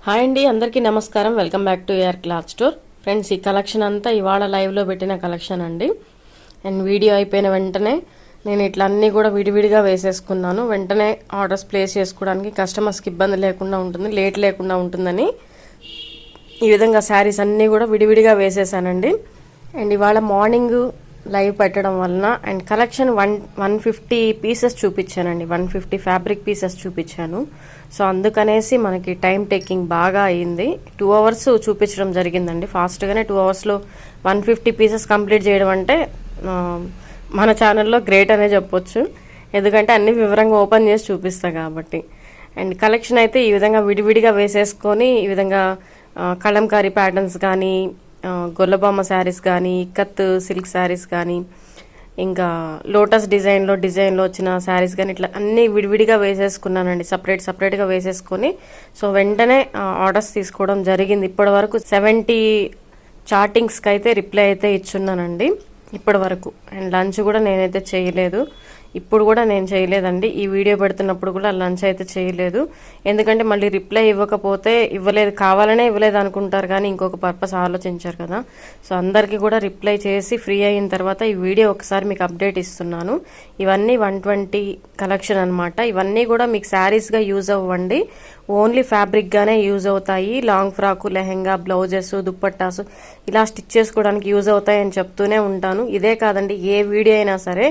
Hi అండి, అందరికీ నమస్కారం. Welcome back to AR cloth store. Friends, ఈ కలెక్షన్ అంతా ఇవాళ లైవ్లో పెట్టిన కలెక్షన్ అండి. అండ్ వీడియో అయిపోయిన వెంటనే నేను ఇట్లా అన్నీ కూడా విడివిడిగా వేసేసుకున్నాను. వెంటనే ఆర్డర్స్ ప్లేస్ చేసుకోవడానికి కస్టమర్స్కి ఇబ్బంది లేకుండా ఉంటుంది, లేట్ లేకుండా ఉంటుందని ఈ విధంగా శారీస్ అన్నీ కూడా విడివిడిగా వేసేసానండి. అండ్ ఇవాళ మార్నింగ్ లైవ్ పెట్టడం వలన అండ్ కలెక్షన్ 150 పీసెస్ చూపించానండి. 150 ఫ్యాబ్రిక్ పీసెస్ చూపించాను. సో అందుకనేసి మనకి టైం టేకింగ్ బాగా అయ్యింది. 2 అవర్స్ చూపించడం జరిగిందండి. ఫాస్ట్గానే 2 అవర్స్లో 150 పీసెస్ కంప్లీట్ చేయడం అంటే మన ఛానల్లో గ్రేట్ అనే చెప్పొచ్చు. ఎందుకంటే అన్ని వివరంగా ఓపెన్ చేసి చూపిస్తా కాబట్టి. అండ్ కలెక్షన్ అయితే ఈ విధంగా విడివిడిగా వేసేసుకొని ఈ విధంగా కలంకారీ ప్యాటర్న్స్ కానీ, గొల్లబొమ్మ శారీస్ కానీ, ఇక్కత్ సిల్క్ శారీస్ కానీ, ఇంకా లోటస్ డిజైన్లో వచ్చిన శారీస్ కానీ ఇట్లా అన్నీ విడివిడిగా వేసేసుకున్నానండి. సపరేట్గా వేసేసుకొని సో వెంటనే ఆర్డర్స్ తీసుకోవడం జరిగింది. ఇప్పటి వరకు 70 చాటింగ్స్కి అయితే రిప్లై అయితే ఇచ్చున్నానండి ఇప్పటి వరకు. అండ్ లంచ్ కూడా నేనైతే చేయలేదు, ఇప్పుడు కూడా నేను చేయలేదండి. ఈ వీడియో పెడుతున్నప్పుడు కూడా లంచ్ అయితే చేయలేదు. ఎందుకంటే మళ్ళీ రిప్లై ఇవ్వకపోతే కావాలనే ఇవ్వలేదు అనుకుంటారు, కానీ ఇంకొక పర్పస్ ఆలోచించారు కదా. సో అందరికీ కూడా రిప్లై చేసి ఫ్రీ అయిన తర్వాత ఈ వీడియో ఒకసారి మీకు అప్డేట్ ఇస్తున్నాను. ఇవన్నీ 120 కలెక్షన్ అనమాట. ఇవన్నీ కూడా మీకు శారీస్గా యూజ్ అవ్వండి, ఓన్లీ ఫ్యాబ్రిక్గానే యూజ్ అవుతాయి. Long frock, lehenga, blouses, dupattas ఇలా స్టిచ్ చేసుకోవడానికి యూజ్ అవుతాయి అని చెప్తూనే ఉంటాను. ఇదే కాదండి, ఏ వీడియో అయినా సరే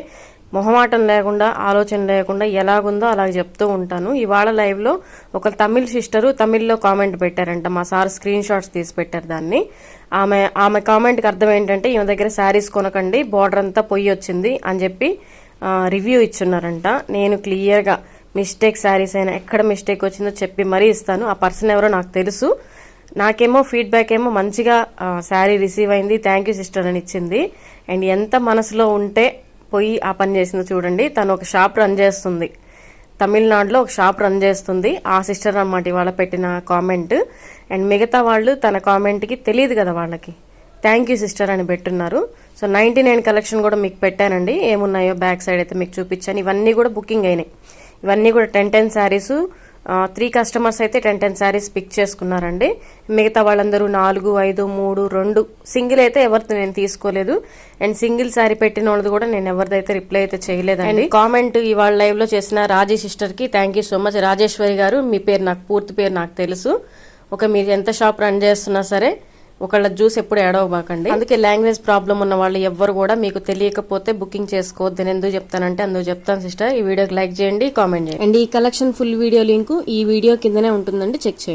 మొహమాటం లేకుండా, ఆలోచన లేకుండా ఎలాగుందో అలాగ చెప్తూ ఉంటాను. ఇవాళ లైవ్లో ఒక తమిళ్ సిస్టరు తమిళ్లో కామెంట్ పెట్టారంట. మా సార్ స్క్రీన్ షాట్స్ తీసి పెట్టారు దాన్ని. ఆమె కామెంట్కి అర్థం ఏంటంటే, ఈమె దగ్గర శారీస్ కొనకండి, బార్డర్ అంతా పొయ్యి వచ్చింది అని చెప్పి రివ్యూ ఇచ్చున్నారంట. నేను క్లియర్గా మిస్టేక్ శారీస్ అయినా ఎక్కడ మిస్టేక్ వచ్చిందో చెప్పి మరీ ఇస్తాను. ఆ పర్సన్ ఎవరో నాకు తెలుసు. నాకేమో ఫీడ్బ్యాక్ ఏమో మంచిగా శారీ రిసీవ్ అయింది, థ్యాంక్ యూ సిస్టర్ అని ఇచ్చింది. అండ్ ఎంత మనసులో ఉంటే పోయి ఆ పని చేసిందో చూడండి. తను ఒక షాప్ రన్ చేస్తుంది, తమిళనాడులో ఒక షాప్ రన్ చేస్తుంది. ఆ సిస్టర్ అన్నమాట ఇవాళ పెట్టిన కామెంట్. అండ్ మిగతా వాళ్ళు తన కామెంట్కి తెలియదు కదా వాళ్ళకి, థ్యాంక్ యూ సిస్టర్ అని పెట్టున్నారు. సో 99 కలెక్షన్ కూడా మీకు పెట్టానండి. ఏమున్నాయో బ్యాక్ సైడ్ అయితే మీకు చూపించాను. ఇవన్నీ కూడా బుకింగ్ అయినాయి. ఇవన్నీ కూడా 10 శారీస్. 3 కస్టమర్స్ అయితే 10 శారీస్ పిక్ చేసుకున్నారండి. మిగతా వాళ్ళందరూ 4, 5, 3, 2 సింగిల్ అయితే ఎవరితో నేను తీసుకోలేదు. అండ్ సింగిల్ శారీ పెట్టిన వాళ్ళది కూడా నేను ఎవరిదైతే రిప్లై అయితే చేయలేదండి. కామెంట్ ఇవాళ లైవ్ లో చేసిన రాజీ సిస్టర్ కి thank you so much. Rajeshwari గారు, మీ పేరు నాకు పూర్తి పేరు నాకు తెలుసు. మీరు ఎంత షాప్ రన్ చేస్తున్నా సరే ఒకళ్ళ జ్యూస్ ఎప్పుడు ఏడవబాకండి. అందుకే లాంగ్వేజ్ ప్రాబ్లం ఉన్న వాళ్ళు ఎవ్వరు కూడా మీకు తెలియకపోతే బుకింగ్ చేసుకోవద్దు. నేను ఎందుకు చెప్తానంటే అందుకు చెప్తాను సిస్టర్. ఈ వీడియోకి లైక్ చేయండి, కామెంట్ చేయండి. అండ్ ఈ కలెక్షన్ ఫుల్ వీడియో లింక్ ఈ వీడియో కిందనే ఉంటుందండి, చెక్ చేయండి.